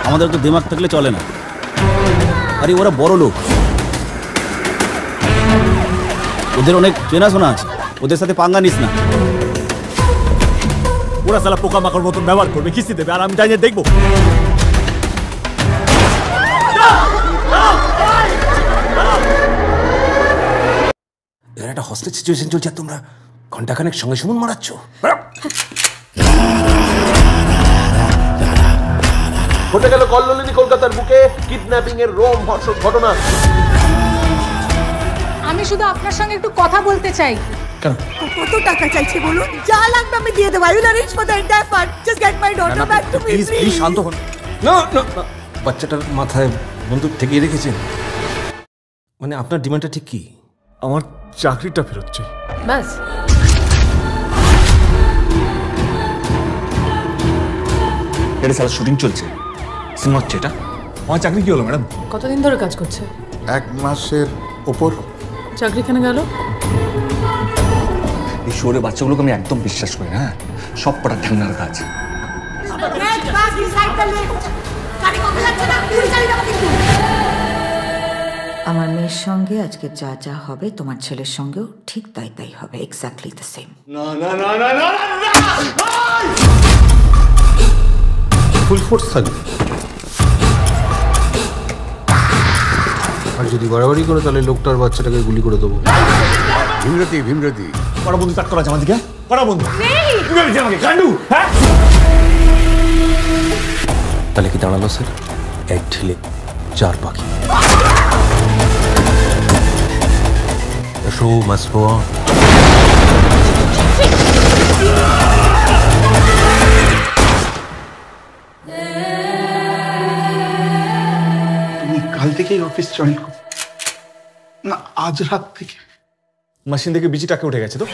আমাদের তো দিমাগ থাকলে চলে না। আরে ওরা বড় লোক, ওদের অনেক চেনাশোনা আছে, ওদের সাথে পাঙ্গা নিস না। ওরা সালা পোকামাকড় মতন ব্যবহার করবে, কিস্তি দেবে, আর আমি জানিয়ে দেখবো। এর একটা হস্টেজ সিচুয়েশন চলছে, তোমরা ঘন্টাখানেক সঙ্গে সুমন মারাচ্ছ। ঘটে গেল কল্লোলিনী কলকাতার বুকে কিডন্যাপিং এর রোম হর্ষক ঘটনা। আমি শুধু আপনার সঙ্গে একটু কথা বলতে চাই। কেন? কত টাকা চাইছে বলুন? যা লাগবে আমি দিয়ে দেব। I will arrange for the entire fund. Just get my daughter back to me, please please শান্ত হন। না না, বাচ্চাটার মাথায় বন্দুক ঠেকিয়ে রেখেছেন। মানে আপনার ডিমান্ডটা ঠিক কি? আমার চাকরিটা ফেরত চাই। বাস। এটা সারা শুটিং চলছে, সিনেমা হচ্ছে এটা। আমার চাকরি কি হলো ম্যাডাম? কতদিন ধরে কাজ করছে? 1 মাসের ওপর। চাকরি কেন গেল? এই শহরের বাচ্চাগুলোকে আমি একদম বিশ্বাস করি না, সব কটা ঢ্যাংনার কাজ। Get back inside the lift. গাড়ি কত যাচ্ছে না? তুই চালিয়ে যাবো কিন্তু। আমার মেয়ের সঙ্গে আজকে যা যা হবে তোমার ছেলের সঙ্গেও ঠিক তাই তাই হবে, এক্স্যাক্টলি দ্য সেম। না না না না না না, ফুল ফোর্স থাকবে। আর যদি বাড়াবাড়ি করে তাহলে লোকটার বাচ্চাটাকে গুলি করে দেবো। ভীমরতি ভীমরতি কড়া বন্ধু তাক করা আছে আমাদেরকে, কড়া বন্ধু কি ভেবেছে আমাকে কান্ডু? হ্যাঁ, তাহলে কি দাঁড়ালো স্যার? 1 ঢিলে 4 পাখি। The show must go on. তুমি কাল থেকেই অফিস জয়েন করো না? আজ রাত থেকে মেশিন থেকে বিচি টাকা উঠে গেছে তো।